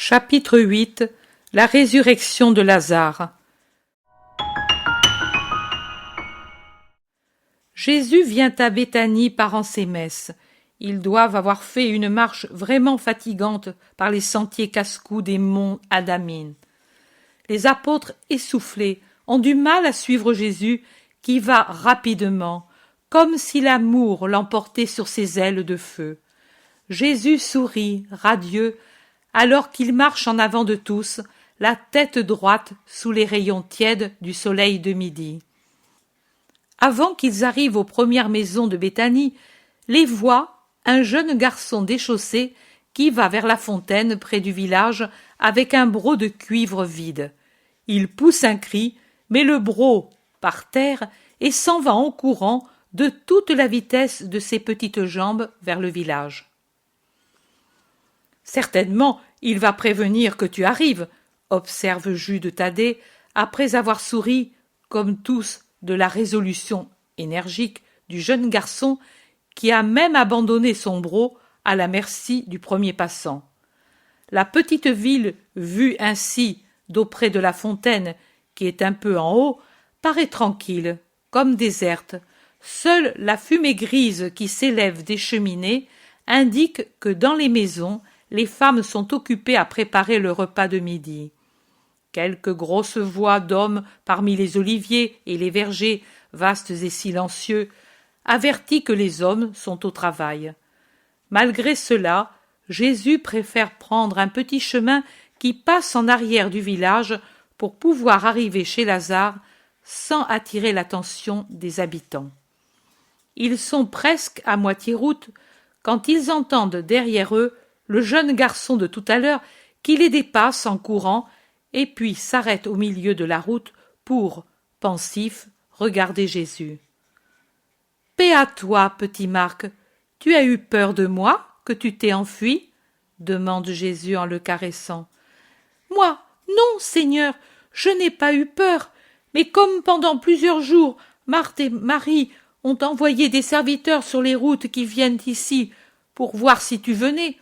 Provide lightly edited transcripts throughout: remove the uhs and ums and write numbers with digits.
Chapitre 8. La résurrection de Lazare. Jésus vient à Béthanie parant ses messes. Ils doivent avoir fait une marche vraiment fatigante par les sentiers casse-cou des monts Adamine. Les apôtres, essoufflés, ont du mal à suivre Jésus qui va rapidement, comme si l'amour l'emportait sur ses ailes de feu. Jésus sourit, radieux, alors qu'il marche en avant de tous, la tête droite sous les rayons tièdes du soleil de midi. Avant qu'ils arrivent aux premières maisons de Béthanie, les voit un jeune garçon déchaussé qui va vers la fontaine près du village avec un broc de cuivre vide. Il pousse un cri, met le broc par terre et s'en va en courant de toute la vitesse de ses petites jambes vers le village. Certainement, il va prévenir que tu arrives, observe Jude Thaddée, après avoir souri, comme tous, de la résolution énergique du jeune garçon qui a même abandonné son broc à la merci du premier passant. La petite ville, vue ainsi d'auprès de la fontaine, qui est un peu en haut, paraît tranquille, comme déserte. Seule la fumée grise qui s'élève des cheminées indique que dans les maisons, les femmes sont occupées à préparer le repas de midi. Quelques grosses voix d'hommes parmi les oliviers et les vergers, vastes et silencieux, avertit que les hommes sont au travail. Malgré cela, Jésus préfère prendre un petit chemin qui passe en arrière du village pour pouvoir arriver chez Lazare sans attirer l'attention des habitants. Ils sont presque à moitié route quand ils entendent derrière eux le jeune garçon de tout à l'heure qui les dépasse en courant et puis s'arrête au milieu de la route pour, pensif, regarder Jésus. « Paix à toi, petit Marc, tu as eu peur de moi, que tu t'es enfui ?» demande Jésus en le caressant. « Moi, non, Seigneur, je n'ai pas eu peur, mais comme pendant plusieurs jours, Marthe et Marie ont envoyé des serviteurs sur les routes qui viennent ici pour voir si tu venais,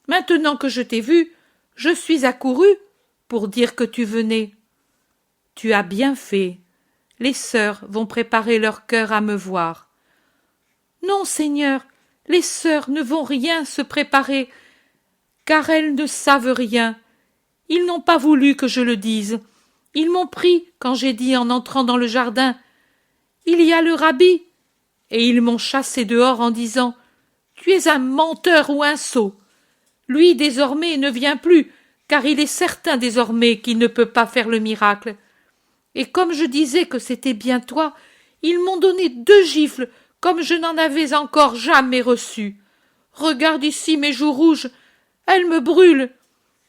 maintenant que je t'ai vu, je suis accouru pour dire que tu venais. Tu as bien fait. Les sœurs vont préparer leur cœur à me voir. Non, Seigneur, les sœurs ne vont rien se préparer, car elles ne savent rien. Ils n'ont pas voulu que je le dise. Ils m'ont pris quand j'ai dit en entrant dans le jardin « Il y a le rabbi !» et ils m'ont chassé dehors en disant « Tu es un menteur ou un sot !» Lui, désormais, ne vient plus, car il est certain désormais qu'il ne peut pas faire le miracle. Et comme je disais que c'était bien toi, ils m'ont donné 2 gifles, comme je n'en avais encore jamais reçu. Regarde ici mes joues rouges, elles me brûlent.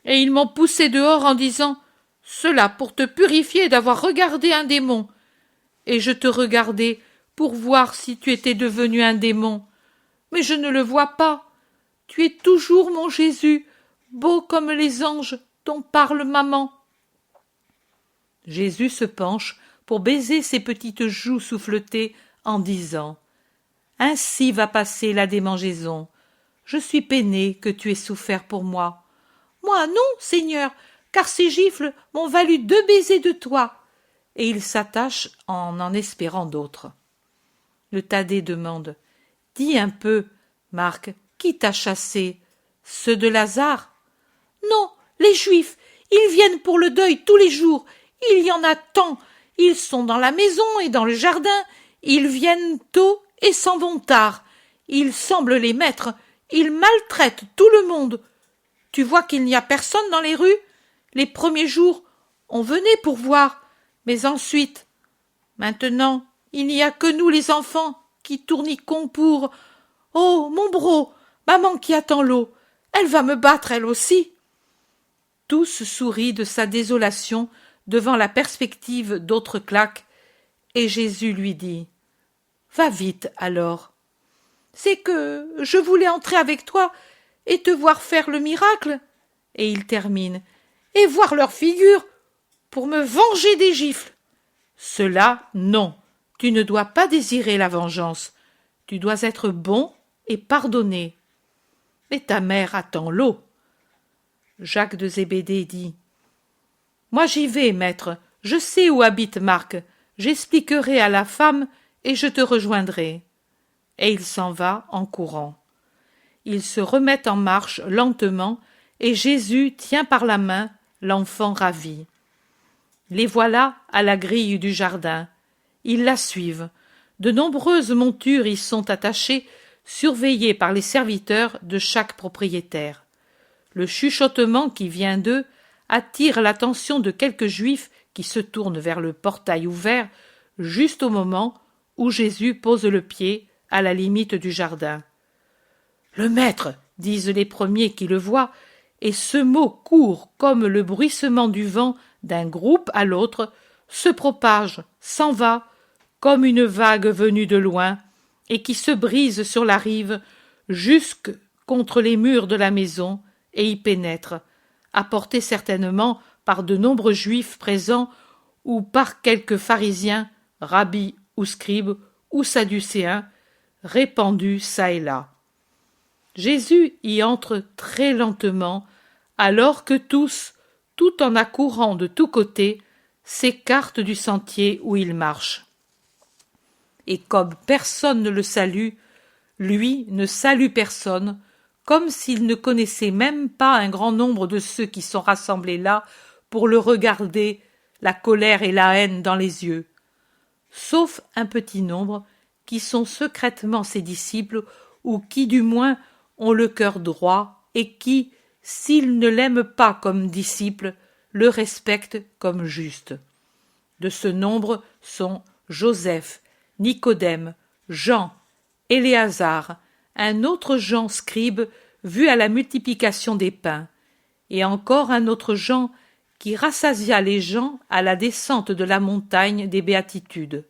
Et ils m'ont poussé dehors en disant « Cela pour te purifier d'avoir regardé un démon. » Et je te regardais pour voir si tu étais devenu un démon. Mais je ne le vois pas. Tu es toujours mon Jésus, beau comme les anges dont parle maman. Jésus se penche pour baiser ses petites joues souffletées en disant « Ainsi va passer la démangeaison. Je suis peiné que tu aies souffert pour moi. Moi non, Seigneur, car ces gifles m'ont valu 2 baisers de toi. » Et il s'attache en espérant d'autres. Le Thaddée demande « Dis un peu, Marc, qui t'a chassé? Ceux de Lazare? » Non, les Juifs, ils viennent pour le deuil tous les jours. Il y en a tant. Ils sont dans la maison et dans le jardin. Ils viennent tôt et s'en vont tard. Ils semblent les maîtres. Ils maltraitent tout le monde. Tu vois qu'il n'y a personne dans les rues? Les premiers jours, on venait pour voir. Mais ensuite, maintenant, il n'y a que nous les enfants qui tourniquons pour... Oh, mon broc, maman qui attend l'eau, elle va me battre elle aussi. Tous sourient de sa désolation devant la perspective d'autres claques, et Jésus lui dit « Va vite alors. » C'est que je voulais entrer avec toi et te voir faire le miracle, et il termine, et voir leur figure pour me venger des gifles. Cela, non, tu ne dois pas désirer la vengeance. Tu dois être bon et pardonner. Mais ta mère attend l'eau. Jacques de Zébédée dit: « Moi j'y vais, maître, je sais où habite Marc, j'expliquerai à la femme et je te rejoindrai. » Et il s'en va en courant. Ils se remettent en marche lentement et Jésus tient par la main l'enfant ravi. Les voilà à la grille du jardin. Ils la suivent. De nombreuses montures y sont attachées, surveillées par les serviteurs de chaque propriétaire. Le chuchotement qui vient d'eux attire l'attention de quelques juifs qui se tournent vers le portail ouvert juste au moment où Jésus pose le pied à la limite du jardin. « Le maître !» disent les premiers qui le voient, et ce mot court comme le bruissement du vent d'un groupe à l'autre, se propage, s'en va, comme une vague venue de loin, et qui se brise sur la rive jusque contre les murs de la maison et y pénètre, apporté certainement par de nombreux juifs présents ou par quelques pharisiens, rabbis ou scribes ou sadducéens, répandus çà et là. Jésus y entre très lentement, alors que tous, tout en accourant de tous côtés, s'écartent du sentier où il marche. Et comme personne ne le salue, lui ne salue personne, comme s'il ne connaissait même pas un grand nombre de ceux qui sont rassemblés là pour le regarder, la colère et la haine dans les yeux, sauf un petit nombre qui sont secrètement ses disciples ou qui du moins ont le cœur droit et qui, s'ils ne l'aiment pas comme disciple, le respectent comme juste. De ce nombre sont Joseph, Nicodème, Jean, Éléazar, un autre Jean scribe vu à la multiplication des pains, et encore un autre Jean qui rassasia les gens à la descente de la montagne des béatitudes.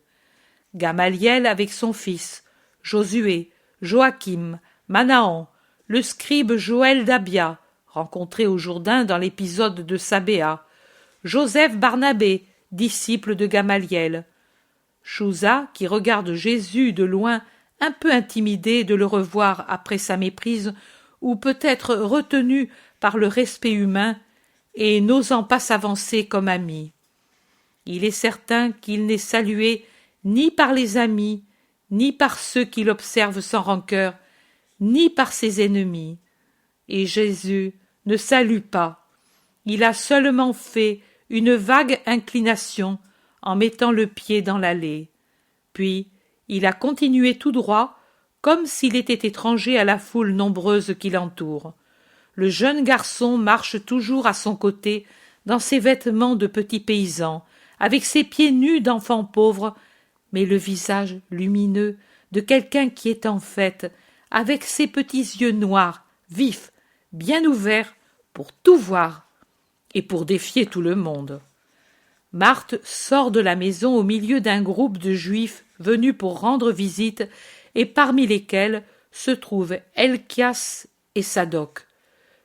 Gamaliel avec son fils, Josué, Joachim, Manahan, le scribe Joël d'Abia, rencontré au Jourdain dans l'épisode de Sabéa, Joseph Barnabé, disciple de Gamaliel, Chouza, qui regarde Jésus de loin, un peu intimidé de le revoir après sa méprise, ou peut-être retenu par le respect humain, et n'osant pas s'avancer comme ami. Il est certain qu'il n'est salué ni par les amis, ni par ceux qui l'observent sans rancœur, ni par ses ennemis. Et Jésus ne salue pas. Il a seulement fait une vague inclination en mettant le pied dans l'allée. Puis il a continué tout droit, comme s'il était étranger à la foule nombreuse qui l'entoure. Le jeune garçon marche toujours à son côté, dans ses vêtements de petit paysan, avec ses pieds nus d'enfant pauvre, mais le visage lumineux de quelqu'un qui est en fête, avec ses petits yeux noirs, vifs, bien ouverts, pour tout voir et pour défier tout le monde. Marthe sort de la maison au milieu d'un groupe de juifs venus pour rendre visite et parmi lesquels se trouvent Helkias et Sadoc.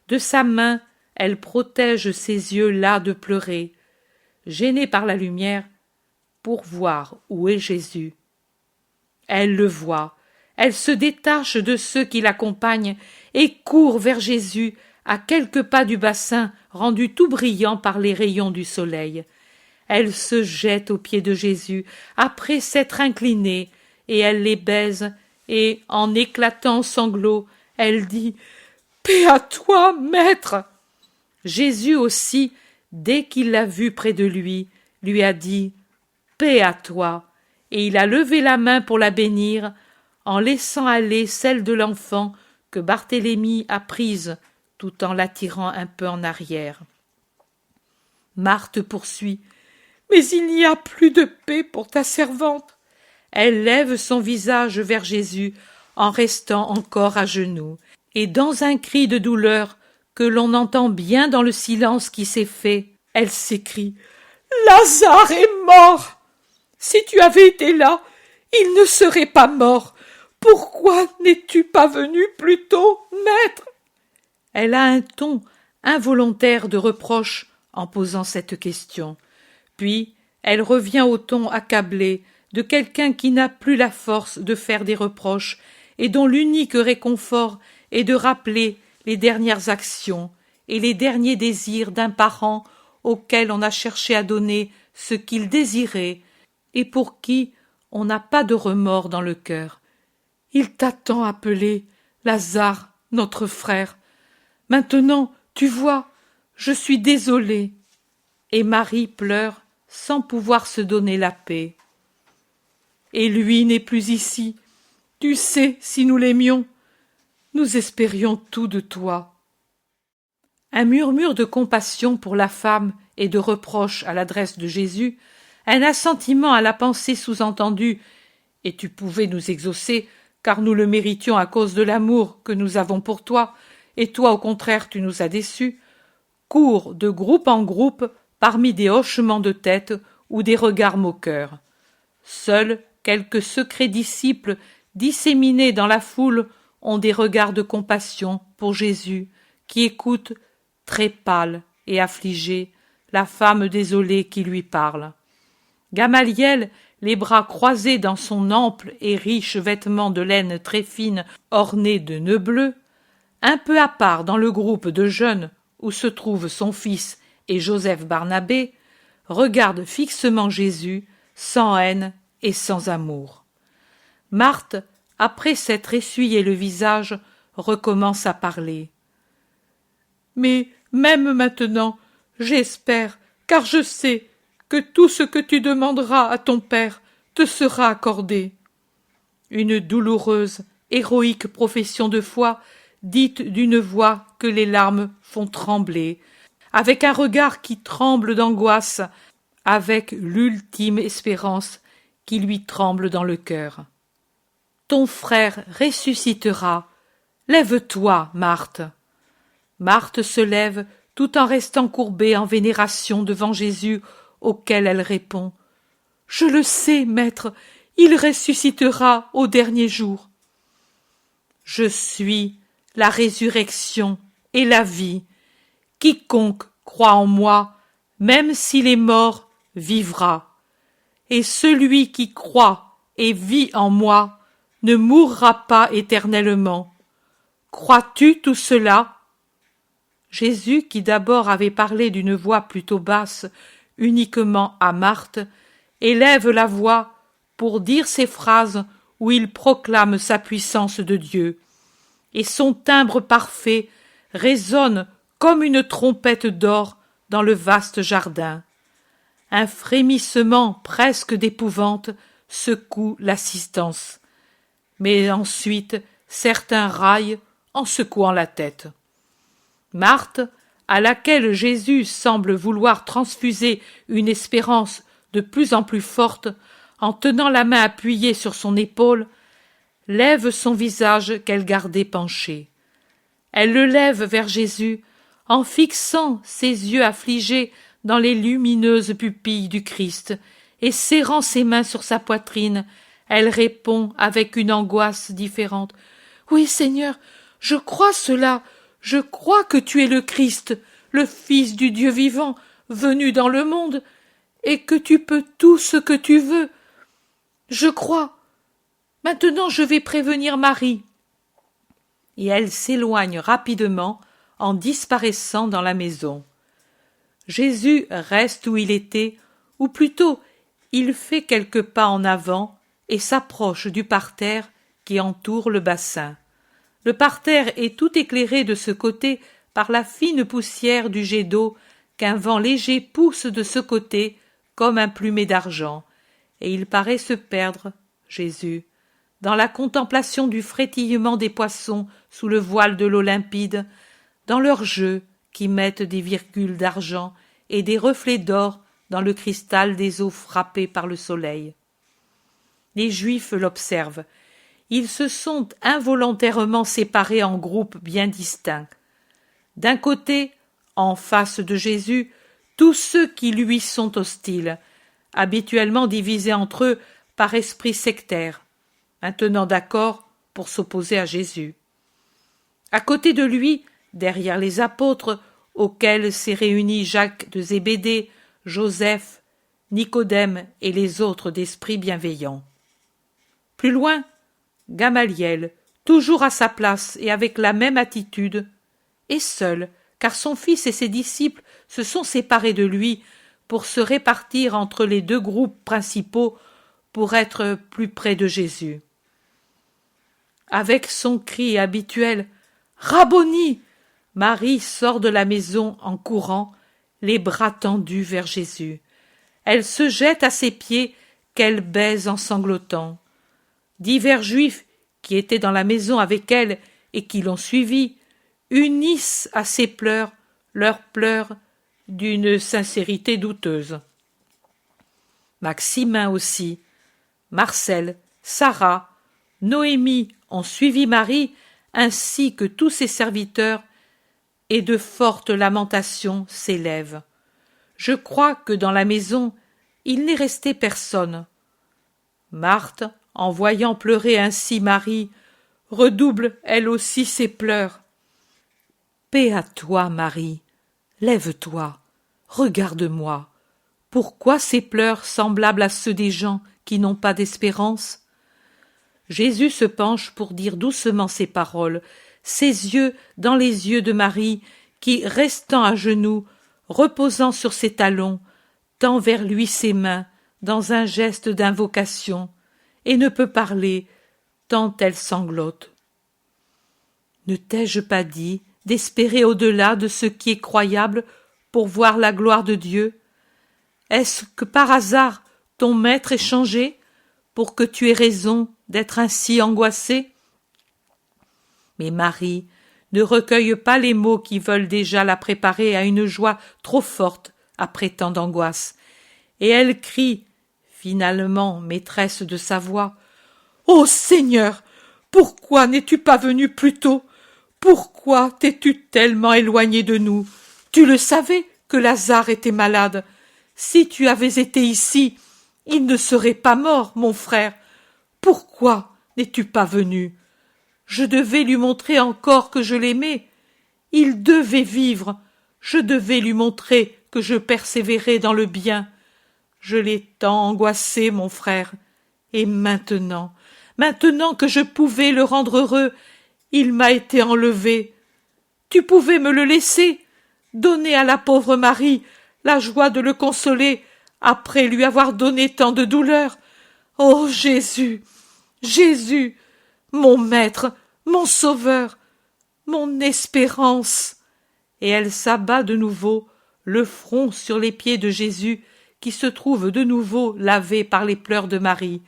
De sa main, elle protège ses yeux las de pleurer, gênée par la lumière, pour voir où est Jésus. Elle le voit, elle se détache de ceux qui l'accompagnent et court vers Jésus à quelques pas du bassin rendu tout brillant par les rayons du soleil. Elle se jette aux pieds de Jésus après s'être inclinée et elle les baise et, en éclatant en sanglots, elle dit « Paix à toi, maître !» Jésus aussi, dès qu'il l'a vu près de lui a dit « Paix à toi !» et il a levé la main pour la bénir, en laissant aller celle de l'enfant que Barthélemy a prise, tout en l'attirant un peu en arrière. Marthe poursuit « Mais il n'y a plus de paix pour ta servante !» Elle lève son visage vers Jésus en restant encore à genoux, et dans un cri de douleur que l'on entend bien dans le silence qui s'est fait, elle s'écrie « Lazare est mort ! Si tu avais été là, il ne serait pas mort. Pourquoi n'es-tu pas venu plus tôt, maître ?» Elle a un ton involontaire de reproche en posant cette question. Puis elle revient au ton accablé de quelqu'un qui n'a plus la force de faire des reproches et dont l'unique réconfort est de rappeler les dernières actions et les derniers désirs d'un parent auquel on a cherché à donner ce qu'il désirait et pour qui on n'a pas de remords dans le cœur. Il t'a tant appelé, Lazare, notre frère. Maintenant, tu vois, je suis désolée. Et Marie pleure sans pouvoir se donner la paix. Et lui n'est plus ici. Tu sais, si nous l'aimions, nous espérions tout de toi. Un murmure de compassion pour la femme et de reproche à l'adresse de Jésus, un assentiment à la pensée sous-entendue « Et tu pouvais nous exaucer, car nous le méritions à cause de l'amour que nous avons pour toi, et toi au contraire tu nous as déçus », court de groupe en groupe parmi des hochements de tête ou des regards moqueurs. Seuls quelques secrets disciples disséminés dans la foule ont des regards de compassion pour Jésus, qui écoute, très pâle et affligé, la femme désolée qui lui parle. Gamaliel, les bras croisés dans son ample et riche vêtement de laine très fine orné de nœuds bleus, un peu à part dans le groupe de jeunes où se trouvent son fils et Joseph Barnabé, regarde fixement Jésus, sans haine et sans amour. Marthe, après s'être essuyé le visage, recommence à parler. « Mais même maintenant, j'espère, car je sais que tout ce que tu demanderas à ton Père te sera accordé. » Une douloureuse, héroïque profession de foi, dite d'une voix que les larmes font trembler, avec un regard qui tremble d'angoisse, avec l'ultime espérance qui lui tremble dans le cœur. « Ton frère ressuscitera. Lève-toi, Marthe. » Marthe se lève tout en restant courbée en vénération devant Jésus, auquel elle répond « Je le sais, maître, il ressuscitera au dernier jour. »« Je suis la résurrection et la vie. Quiconque croit en moi, même s'il est mort, vivra. Et celui qui croit et vit en moi ne mourra pas éternellement. Crois-tu tout cela ?» Jésus, qui d'abord avait parlé d'une voix plutôt basse, uniquement à Marthe, élève la voix pour dire ces phrases où il proclame sa puissance de Dieu, et son timbre parfait résonne comme une trompette d'or dans le vaste jardin. Un frémissement presque d'épouvante secoue l'assistance, mais ensuite certains raillent en secouant la tête. Marthe, à laquelle Jésus semble vouloir transfuser une espérance de plus en plus forte, en tenant la main appuyée sur son épaule, lève son visage qu'elle gardait penché. Elle le lève vers Jésus, en fixant ses yeux affligés dans les lumineuses pupilles du Christ, et serrant ses mains sur sa poitrine, elle répond avec une angoisse différente. « Oui, Seigneur, je crois cela, je crois que tu es le Christ, le Fils du Dieu vivant, venu dans le monde, et que tu peux tout ce que tu veux. Je crois. Maintenant je vais prévenir Marie. » Et elle s'éloigne rapidement en disparaissant dans la maison. Jésus reste où il était, ou plutôt il fait quelques pas en avant et s'approche du parterre qui entoure le bassin. Le parterre est tout éclairé de ce côté par la fine poussière du jet d'eau qu'un vent léger pousse de ce côté comme un plumet d'argent, et il paraît se perdre, Jésus, dans la contemplation du frétillement des poissons sous le voile de l'eau limpide, dans leurs jeux qui mettent des virgules d'argent et des reflets d'or dans le cristal des eaux frappées par le soleil. Les Juifs l'observent. Ils se sont involontairement séparés en groupes bien distincts. D'un côté, en face de Jésus, tous ceux qui lui sont hostiles, habituellement divisés entre eux par esprit sectaire, maintenant d'accord pour s'opposer à Jésus. À côté de lui, derrière les apôtres, auxquels s'est réunis Jacques de Zébédée, Joseph, Nicodème et les autres d'esprit bienveillant. Plus loin, Gamaliel, toujours à sa place et avec la même attitude, et seul, car son fils et ses disciples se sont séparés de lui pour se répartir entre les deux groupes principaux pour être plus près de Jésus. Avec son cri habituel « Rabboni !» Marie sort de la maison en courant, les bras tendus vers Jésus. Elle se jette à ses pieds qu'elle baise en sanglotant. Divers Juifs qui étaient dans la maison avec elle et qui l'ont suivie unissent à ses pleurs leurs pleurs d'une sincérité douteuse. Maximin aussi, Marcel, Sarah, Noémie ont suivi Marie ainsi que tous ses serviteurs et de fortes lamentations s'élèvent. Je crois que dans la maison, il n'est resté personne. Marthe, en voyant pleurer ainsi Marie, redouble elle aussi ses pleurs. Paix à toi, Marie, lève-toi, regarde-moi. Pourquoi ces pleurs semblables à ceux des gens qui n'ont pas d'espérance? Jésus se penche pour dire doucement ces paroles, ses yeux dans les yeux de Marie, qui, restant à genoux, reposant sur ses talons, tend vers lui ses mains dans un geste d'invocation, et ne peut parler, tant elle sanglote. Ne t'ai-je pas dit d'espérer au-delà de ce qui est croyable pour voir la gloire de Dieu? Est-ce que par hasard ton maître est changé pour que tu aies raison d'être ainsi angoissée? Mais Marie ne recueille pas les mots qui veulent déjà la préparer à une joie trop forte après tant d'angoisse, et elle crie, finalement maîtresse de sa voix, « Ô Seigneur, pourquoi n'es-tu pas venu plus tôt? Pourquoi t'es-tu tellement éloigné de nous? Tu le savais que Lazare était malade. Si tu avais été ici, il ne serait pas mort, mon frère. Pourquoi n'es-tu pas venu? Je devais lui montrer encore que je l'aimais. Il devait vivre. Je devais lui montrer que je persévérais dans le bien. Je l'ai tant angoissé, mon frère. Et maintenant que je pouvais le rendre heureux, il m'a été enlevé. Tu pouvais me le laisser, donner à la pauvre Marie la joie de le consoler après lui avoir donné tant de douleur. Ô Jésus, Jésus, mon maître, mon sauveur, mon espérance. Et elle s'abat de nouveau, le front sur les pieds de Jésus, qui se trouve de nouveau lavé par les pleurs de Marie.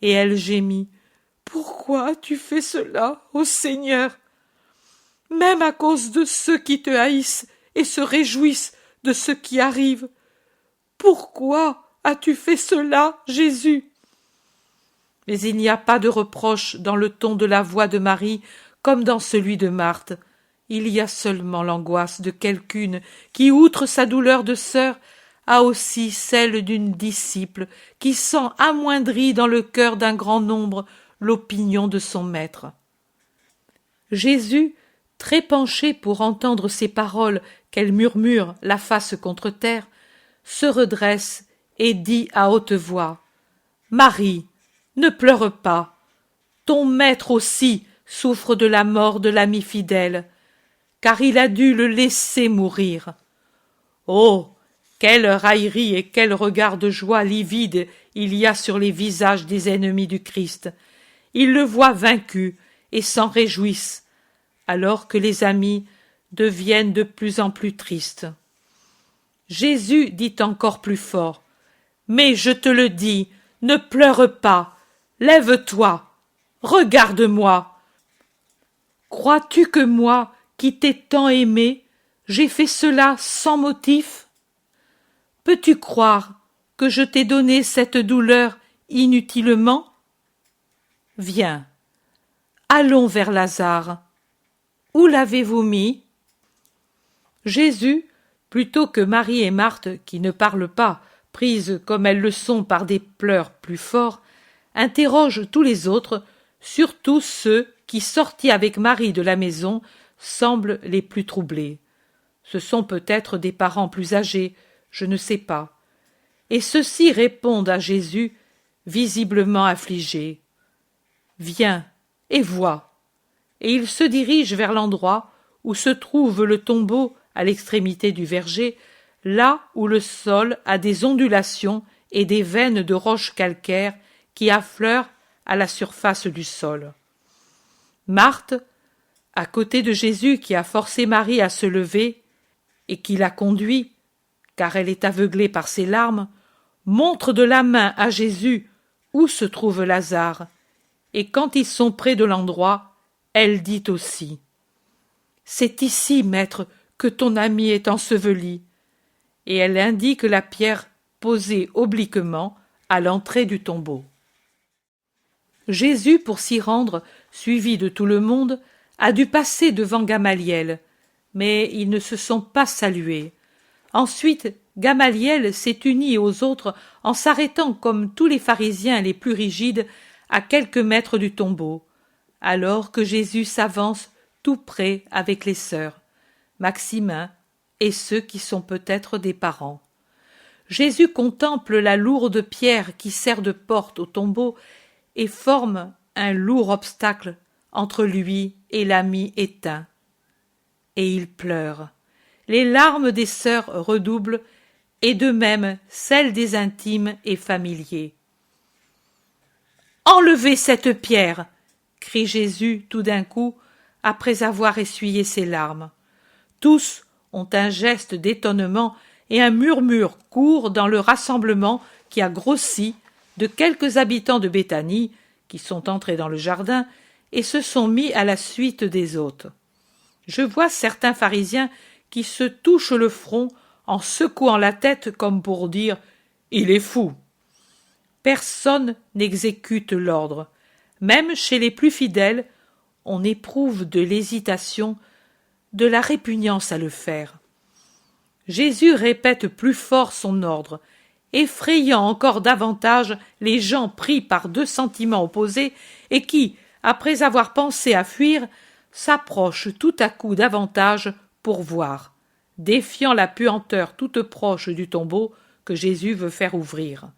Et elle gémit. Pourquoi as-tu fait cela, ô Seigneur? Même à cause de ceux qui te haïssent et se réjouissent de ce qui arrive. Pourquoi as-tu fait cela, Jésus? Mais il n'y a pas de reproche dans le ton de la voix de Marie comme dans celui de Marthe. Il y a seulement l'angoisse de quelqu'une qui, outre sa douleur de sœur, a aussi celle d'une disciple qui sent amoindrie dans le cœur d'un grand nombre l'opinion de son maître. Jésus, très penché pour entendre ces paroles qu'elle murmure la face contre terre, se redresse et dit à haute voix, « Marie, ne pleure pas. Ton maître aussi souffre de la mort de l'ami fidèle, car il a dû le laisser mourir. Oh, quelle raillerie et quel regard de joie livide il y a sur les visages des ennemis du Christ. Ils le voient vaincu et s'en réjouissent, alors que les amis deviennent de plus en plus tristes. Jésus dit encore plus fort, « Mais je te le dis, ne pleure pas, lève-toi, regarde-moi. Crois-tu que moi, qui t'ai tant aimé, j'ai fait cela sans motif? Peux-tu croire que je t'ai donné cette douleur inutilement? Viens, allons vers Lazare. Où l'avez-vous mis? » Jésus, plutôt que Marie et Marthe, qui ne parlent pas, prises comme elles le sont par des pleurs plus forts, interroge tous les autres, surtout ceux qui, sortis avec Marie de la maison, semblent les plus troublés. Ce sont peut-être des parents plus âgés, je ne sais pas. Et ceux-ci répondent à Jésus, visiblement affligés. « Viens et vois. » Et ils se dirigent vers l'endroit où se trouve le tombeau à l'extrémité du verger, là où le sol a des ondulations et des veines de roches calcaires qui affleurent à la surface du sol. Marthe, à côté de Jésus qui a forcé Marie à se lever et qui l'a conduit, car elle est aveuglée par ses larmes, montre de la main à Jésus où se trouve Lazare, et quand ils sont près de l'endroit, elle dit aussi « C'est ici, maître, que ton ami est enseveli », et elle indique la pierre posée obliquement à l'entrée du tombeau. Jésus, pour s'y rendre, suivi de tout le monde, a dû passer devant Gamaliel, mais ils ne se sont pas salués. Ensuite, Gamaliel s'est uni aux autres en s'arrêtant comme tous les pharisiens les plus rigides à quelques mètres du tombeau, alors que Jésus s'avance tout près avec les sœurs, Maximin et ceux qui sont peut-être des parents. Jésus contemple la lourde pierre qui sert de porte au tombeau et forme un lourd obstacle entre lui et l'ami éteint. Et il pleure. Les larmes des sœurs redoublent, et de même celles des intimes et familiers. « Enlevez cette pierre !» crie Jésus tout d'un coup, après avoir essuyé ses larmes. Tous ont un geste d'étonnement et un murmure court dans le rassemblement qui a grossi de quelques habitants de Béthanie qui sont entrés dans le jardin et se sont mis à la suite des hôtes. Je vois certains pharisiens qui se touchent le front en secouant la tête comme pour dire « Il est fou ». Personne n'exécute l'ordre. Même chez les plus fidèles, on éprouve de l'hésitation, de la répugnance à le faire. Jésus répète plus fort son ordre, effrayant encore davantage les gens pris par deux sentiments opposés et qui, après avoir pensé à fuir, s'approchent tout à coup davantage pour voir, défiant la puanteur toute proche du tombeau que Jésus veut faire ouvrir.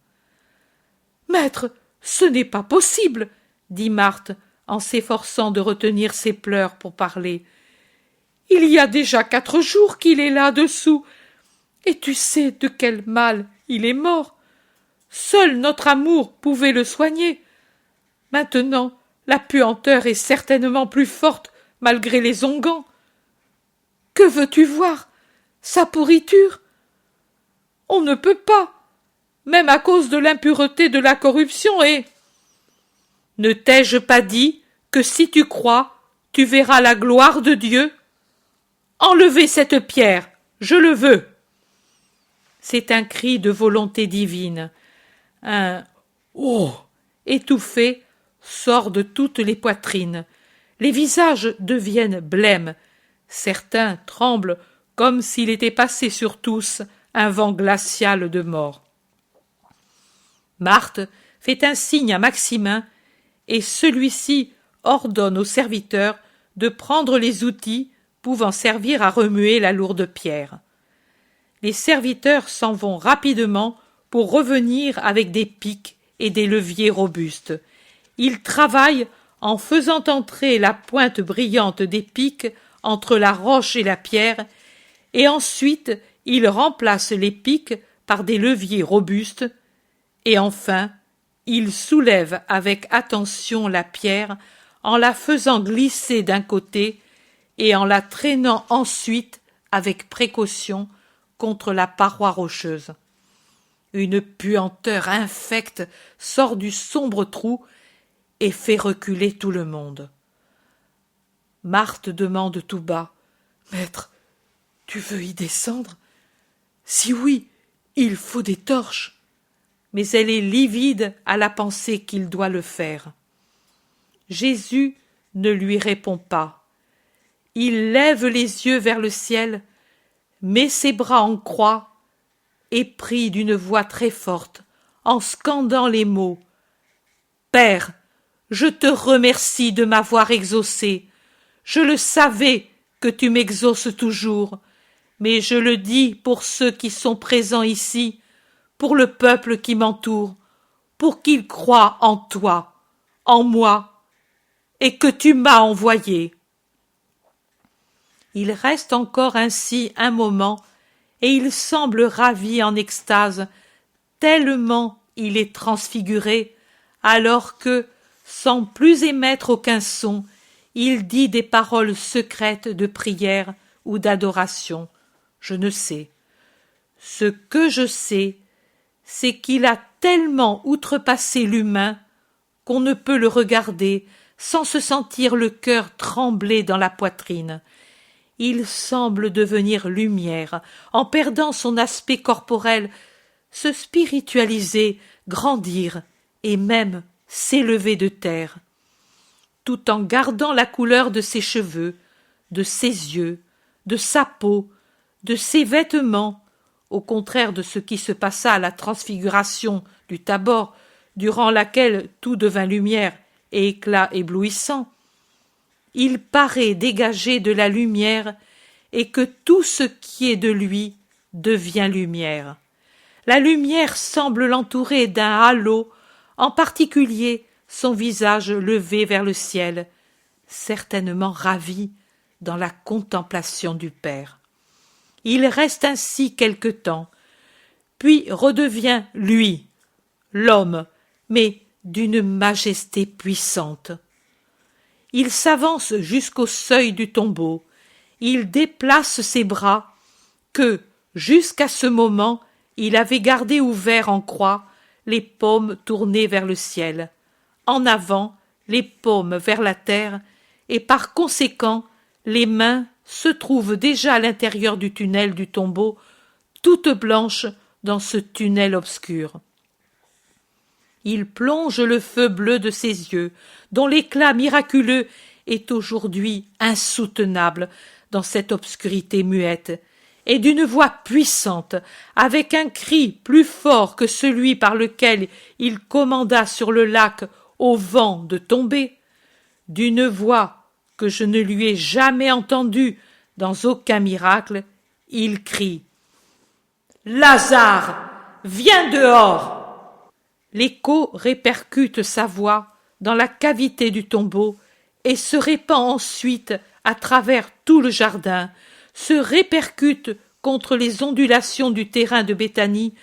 « Maître, ce n'est pas possible !» dit Marthe, en s'efforçant de retenir ses pleurs pour parler. « Il y a déjà 4 jours qu'il est là-dessous, et tu sais de quel mal il est mort. Seul notre amour pouvait le soigner. Maintenant, la puanteur est certainement plus forte malgré les onguents. Que veux-tu voir? Sa pourriture? On ne peut pas, même à cause de l'impureté de la corruption et... Ne t'ai-je pas dit que si tu crois, tu verras la gloire de Dieu? Enlevez cette pierre, je le veux. C'est un cri de volonté divine. Un « oh » étouffé sort de toutes les poitrines. Les visages deviennent blêmes. Certains tremblent comme s'il était passé sur tous un vent glacial de mort. Marthe fait un signe à Maximin et celui-ci ordonne au serviteur de prendre les outils pouvant servir à remuer la lourde pierre. Les serviteurs s'en vont rapidement pour revenir avec des pics et des leviers robustes. Ils travaillent en faisant entrer la pointe brillante des pics entre la roche et la pierre, et ensuite ils remplacent les pics par des leviers robustes, et enfin ils soulèvent avec attention la pierre en la faisant glisser d'un côté et en la traînant ensuite avec précaution contre la paroi rocheuse. Une puanteur infecte sort du sombre trou et fait reculer tout le monde. Marthe demande tout bas « Maître, tu veux y descendre? Si oui, il faut des torches. » Mais elle est livide à la pensée qu'il doit le faire. Jésus ne lui répond pas. Il lève les yeux vers le ciel, met ses bras en croix et prie d'une voix très forte, en scandant les mots « Père, je te remercie de m'avoir exaucé. Je le savais que tu m'exauces toujours, mais je le dis pour ceux qui sont présents ici, pour le peuple qui m'entoure, pour qu'ils croient en toi, en moi, et que tu m'as envoyé. » Il reste encore ainsi un moment, et il semble ravi en extase, tellement il est transfiguré, alors que, sans plus émettre aucun son, il dit des paroles secrètes de prière ou d'adoration. Je ne sais. Ce que je sais, c'est qu'il a tellement outrepassé l'humain qu'on ne peut le regarder sans se sentir le cœur trembler dans la poitrine. Il semble devenir lumière, en perdant son aspect corporel, se spiritualiser, grandir, et même s'élever de terre, tout en gardant la couleur de ses cheveux, de ses yeux, de sa peau, de ses vêtements, au contraire de ce qui se passa à la transfiguration du Tabor, durant laquelle tout devint lumière et éclat éblouissant. Il paraît dégager de la lumière et que tout ce qui est de lui devient lumière. La lumière semble l'entourer d'un halo, en particulier son visage levé vers le ciel, certainement ravi dans la contemplation du Père. Il reste ainsi quelque temps, puis redevient lui, l'homme, mais d'une majesté puissante. Il s'avance jusqu'au seuil du tombeau, il déplace ses bras, que, jusqu'à ce moment, il avait gardés ouverts en croix, les paumes tournées vers le ciel, en avant, les paumes vers la terre, et par conséquent, les mains se trouvent déjà à l'intérieur du tunnel du tombeau, toutes blanches dans ce tunnel obscur. Il plonge le feu bleu de ses yeux, dont l'éclat miraculeux est aujourd'hui insoutenable dans cette obscurité muette, et d'une voix puissante, avec un cri plus fort que celui par lequel il commanda sur le lac au vent de tomber, d'une voix que je ne lui ai jamais entendue dans aucun miracle, il crie « Lazare, viens dehors !» L'écho répercute sa voix dans la cavité du tombeau et se répand ensuite à travers tout le jardin, se répercute contre les ondulations du terrain de Béthanie.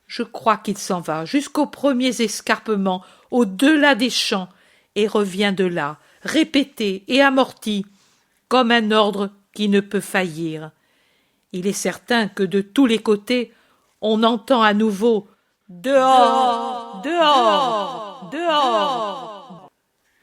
Je crois qu'il s'en va jusqu'aux premiers escarpements, au-delà des champs, et revient de là, répété et amorti, comme un ordre qui ne peut faillir. Il est certain que de tous les côtés, on entend à nouveau « Dehors, dehors, dehors !»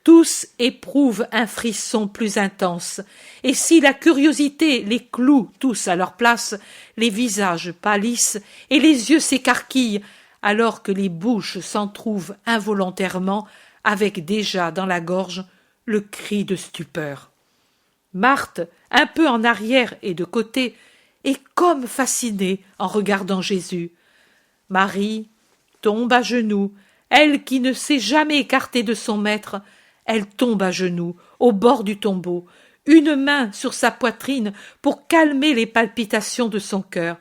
Tous éprouvent un frisson plus intense, et si la curiosité les cloue tous à leur place, les visages pâlissent et les yeux s'écarquillent, alors que les bouches s'entrouvent involontairement, avec déjà dans la gorge le cri de stupeur. Marthe, un peu en arrière et de côté, est comme fascinée en regardant Jésus. Marie tombe à genoux, elle qui ne s'est jamais écartée de son maître, elle tombe à genoux, au bord du tombeau, une main sur sa poitrine pour calmer les palpitations de son cœur,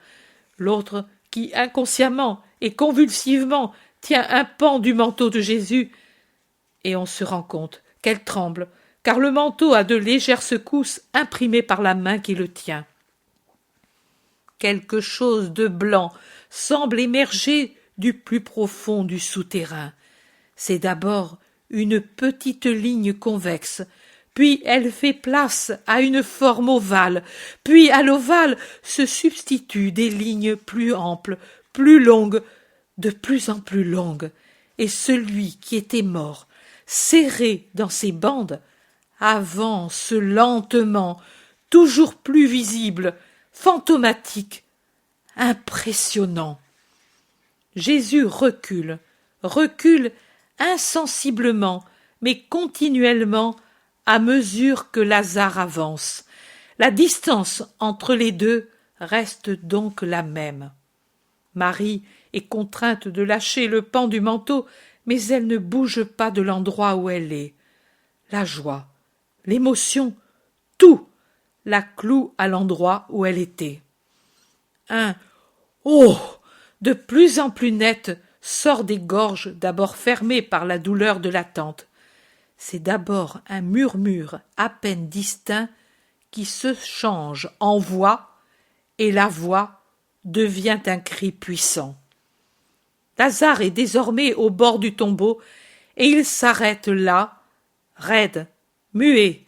l'autre qui, inconsciemment et convulsivement, tient un pan du manteau de Jésus, et on se rend compte qu'elle tremble, car le manteau a de légères secousses imprimées par la main qui le tient. Quelque chose de blanc semble émerger du plus profond du souterrain. C'est d'abord une petite ligne convexe, puis elle fait place à une forme ovale, puis à l'ovale se substituent des lignes plus amples, plus longues, de plus en plus longues, et celui qui était mort, serré dans ses bandes, avance lentement, toujours plus visible, fantomatique, impressionnant. Jésus recule, recule insensiblement, mais continuellement, à mesure que Lazare avance. La distance entre les deux reste donc la même. Marie est contrainte de lâcher le pan du manteau, mais elle ne bouge pas de l'endroit où elle est. La joie, l'émotion, tout la cloue à l'endroit où elle était. Un « oh !» de plus en plus net sort des gorges d'abord fermées par la douleur de l'attente. C'est d'abord un murmure à peine distinct qui se change en voix, et la voix devient un cri puissant. Lazare est désormais au bord du tombeau, et il s'arrête là, raide, muet,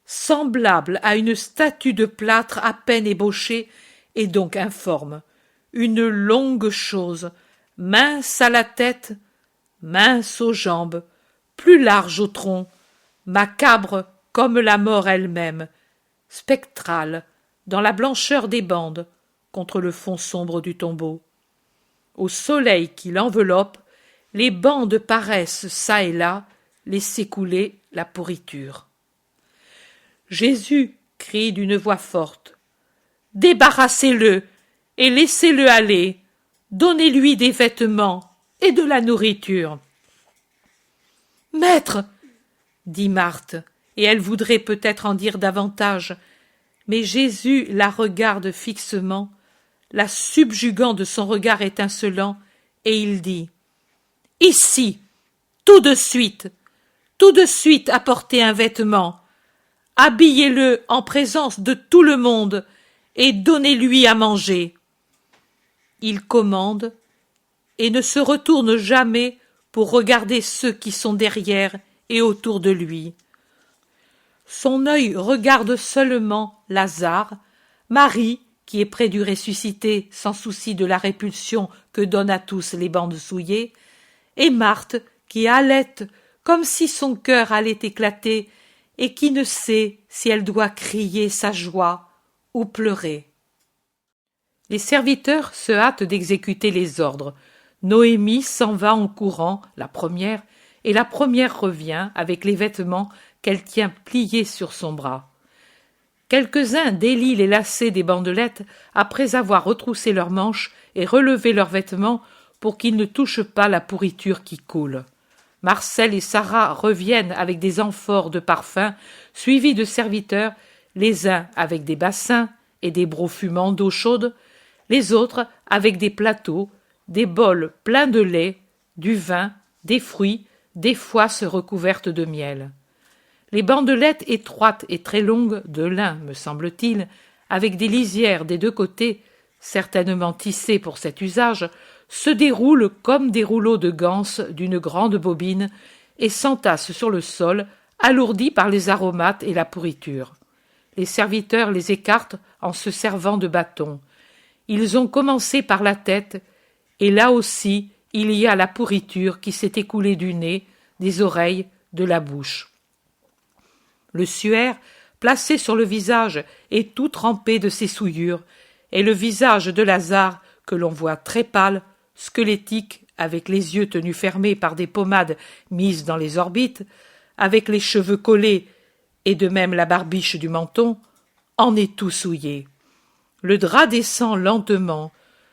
semblable à une statue de plâtre à peine ébauchée et donc informe, une longue chose, mince à la tête, mince aux jambes, plus large au tronc, macabre comme la mort elle-même, spectrale dans la blancheur des bandes contre le fond sombre du tombeau. Au soleil qui l'enveloppe, les bandes paraissent çà et là laisser couler la pourriture. Jésus crie d'une voix forte. « Débarrassez-le et laissez-le aller. Donnez-lui des vêtements et de la nourriture. »« Maître !» dit Marthe, et elle voudrait peut-être en dire davantage, mais Jésus la regarde fixement, la subjuguant de son regard étincelant, et il dit « Ici, tout de suite apportez un vêtement, habillez-le en présence de tout le monde et donnez-lui à manger. » Il commande et ne se retourne jamais pour regarder ceux qui sont derrière et autour de lui. Son œil regarde seulement Lazare, Marie, qui est près du ressuscité sans souci de la répulsion que donnent à tous les bandes souillées, et Marthe, qui halète comme si son cœur allait éclater et qui ne sait si elle doit crier sa joie ou pleurer. Les serviteurs se hâtent d'exécuter les ordres. Noémie s'en va en courant, la première, et la première revient avec les vêtements qu'elle tient pliés sur son bras. Quelques-uns délient les lacets des bandelettes après avoir retroussé leurs manches et relevé leurs vêtements pour qu'ils ne touchent pas la pourriture qui coule. Marcel et Sarah reviennent avec des amphores de parfum, suivis de serviteurs, les uns avec des bassins et des brocs fumants d'eau chaude, les autres avec des plateaux, des bols pleins de lait, du vin, des fruits, des foisses recouvertes de miel. Les bandelettes étroites et très longues, de lin, me semble-t-il, avec des lisières des deux côtés, certainement tissées pour cet usage, se déroulent comme des rouleaux de ganse d'une grande bobine et s'entassent sur le sol, alourdis par les aromates et la pourriture. Les serviteurs les écartent en se servant de bâtons. Ils ont commencé par la tête, et là aussi il y a la pourriture qui s'est écoulée du nez, des oreilles, de la bouche. Le suaire, placé sur le visage et tout trempé de ses souillures, est le visage de Lazare que l'on voit très pâle, squelettique, avec les yeux tenus fermés par des pommades mises dans les orbites, avec les cheveux collés et de même la barbiche du menton, en est tout souillé. Le drap descend lentement,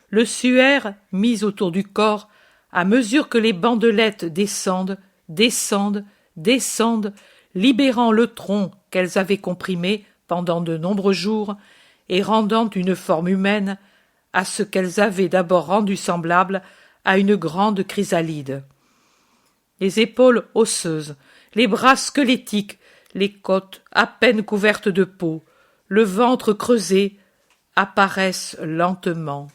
le suaire mis autour du corps, à mesure que les bandelettes descendent, libérant le tronc qu'elles avaient comprimé pendant de nombreux jours et rendant une forme humaine à ce qu'elles avaient d'abord rendu semblable à une grande chrysalide. Les épaules osseuses, les bras squelettiques, les côtes à peine couvertes de peau, le ventre creusé, apparaissent lentement.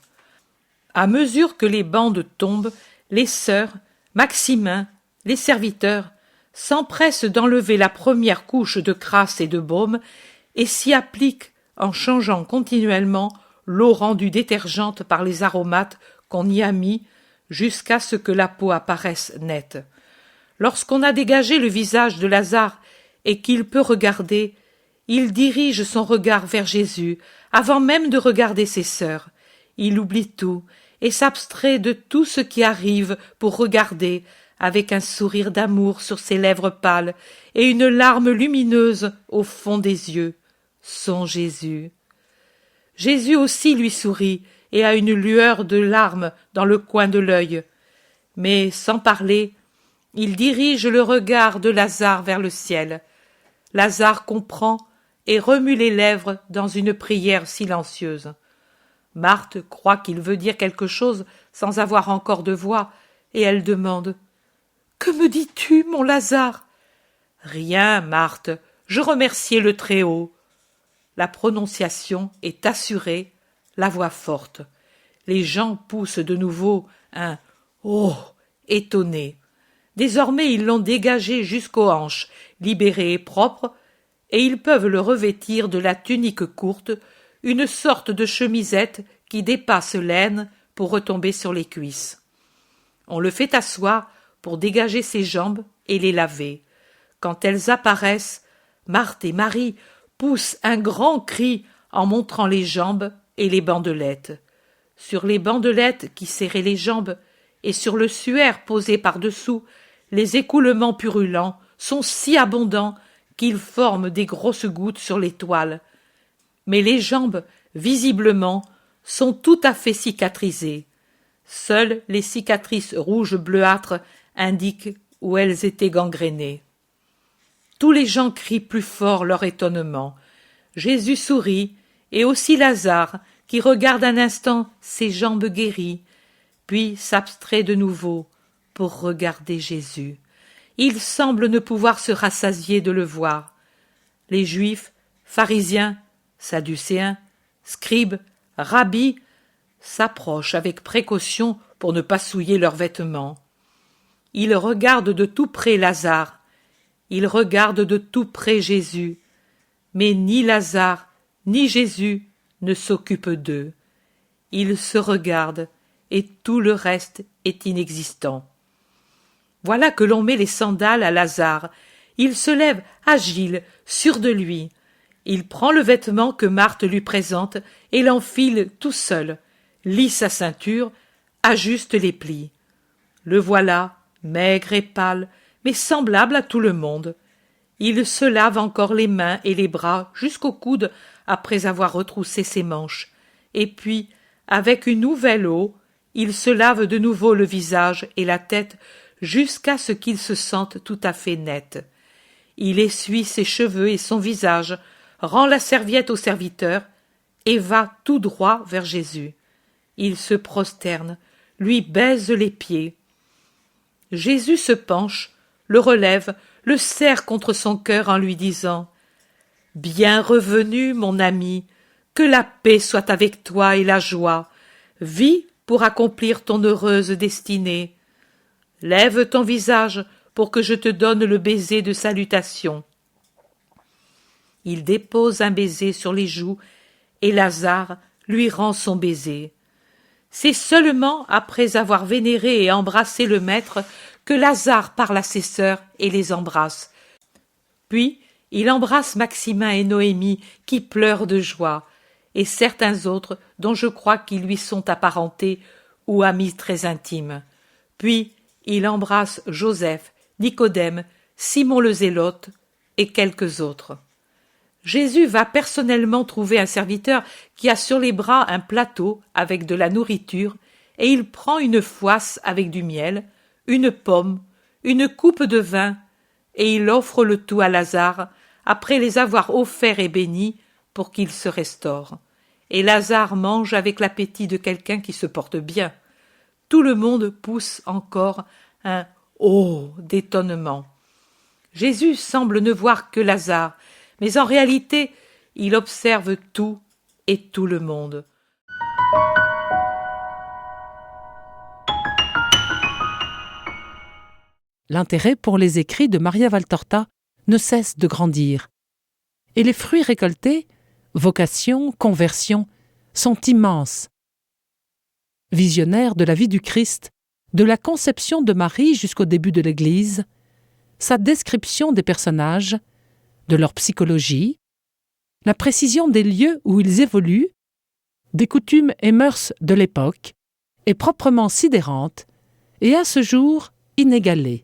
À mesure que les bandes tombent, les sœurs, Maximin, les serviteurs, s'empressent d'enlever la première couche de crasse et de baume et s'y appliquent en changeant continuellement l'eau rendue détergente par les aromates qu'on y a mis jusqu'à ce que la peau apparaisse nette. Lorsqu'on a dégagé le visage de Lazare et qu'il peut regarder, il dirige son regard vers Jésus avant même de regarder ses sœurs. Il oublie tout et s'abstrait de tout ce qui arrive pour regarder avec un sourire d'amour sur ses lèvres pâles et une larme lumineuse au fond des yeux, son Jésus. Jésus aussi lui sourit et a une lueur de larmes dans le coin de l'œil. Mais, sans parler, il dirige le regard de Lazare vers le ciel. Lazare comprend et remue les lèvres dans une prière silencieuse. Marthe croit qu'il veut dire quelque chose sans avoir encore de voix, et elle demande « Que me dis-tu, mon Lazare ?»« Rien, Marthe, je remerciais le Très-Haut. » La prononciation est assurée, la voix forte. Les gens poussent de nouveau un « Oh !» étonné. Désormais ils l'ont dégagé jusqu'aux hanches, libéré et propre, et ils peuvent le revêtir de la tunique courte, une sorte de chemisette qui dépasse l'aine pour retomber sur les cuisses. On le fait asseoir pour dégager ses jambes et les laver. Quand elles apparaissent, Marthe et Marie poussent un grand cri en montrant les jambes et les bandelettes. Sur les bandelettes qui serraient les jambes et sur le suaire posé par-dessous, les écoulements purulents sont si abondants qu'ils forment des grosses gouttes sur les toiles. Mais les jambes, visiblement, sont tout à fait cicatrisées. Seules les cicatrices rouges bleuâtres indiquent où elles étaient gangrénées. Tous les gens crient plus fort leur étonnement. Jésus sourit, et aussi Lazare, qui regarde un instant ses jambes guéries, puis s'abstrait de nouveau pour regarder Jésus. Il semble ne pouvoir se rassasier de le voir. Les Juifs, pharisiens, sadducéens, scribes, rabbis s'approchent avec précaution pour ne pas souiller leurs vêtements. Ils regardent de tout près Lazare, ils regardent de tout près Jésus, mais ni Lazare ni Jésus ne s'occupent d'eux. Ils se regardent et tout le reste est inexistant. Voilà que l'on met les sandales à Lazare. Il se lève agile, sûr de lui. Il prend le vêtement que Marthe lui présente et l'enfile tout seul, lie sa ceinture, ajuste les plis. Le voilà, maigre et pâle, mais semblable à tout le monde. Il se lave encore les mains et les bras jusqu'au coude après avoir retroussé ses manches, et puis, avec une nouvelle eau, il se lave de nouveau le visage et la tête jusqu'à ce qu'il se sente tout à fait net. Il essuie ses cheveux et son visage, rend la serviette au serviteur et va tout droit vers Jésus. Il se prosterne, lui baise les pieds. Jésus se penche, le relève, le serre contre son cœur en lui disant « Bien revenu, mon ami, que la paix soit avec toi et la joie. Vis pour accomplir ton heureuse destinée. Lève ton visage pour que je te donne le baiser de salutation. » Il dépose un baiser sur les joues et Lazare lui rend son baiser. C'est seulement après avoir vénéré et embrassé le maître que Lazare parle à ses sœurs et les embrasse. Puis il embrasse Maximin et Noémie qui pleurent de joie, et certains autres dont je crois qu'ils lui sont apparentés ou amis très intimes. Puis il embrasse Joseph, Nicodème, Simon le Zélote et quelques autres. Jésus va personnellement trouver un serviteur qui a sur les bras un plateau avec de la nourriture, et il prend une fouasse avec du miel, une pomme, une coupe de vin, et il offre le tout à Lazare, après les avoir offerts et bénis, pour qu'il se restaure. Et Lazare mange avec l'appétit de quelqu'un qui se porte bien. Tout le monde pousse encore un « oh » d'étonnement. Jésus semble ne voir que Lazare, mais en réalité, il observe tout et tout le monde. L'intérêt pour les écrits de Maria Valtorta ne cesse de grandir. Et les fruits récoltés, vocation, conversion, sont immenses. Visionnaire de la vie du Christ, de la conception de Marie jusqu'au début de l'Église, sa description des personnages, de leur psychologie, la précision des lieux où ils évoluent, des coutumes et mœurs de l'époque, est proprement sidérante et à ce jour inégalée.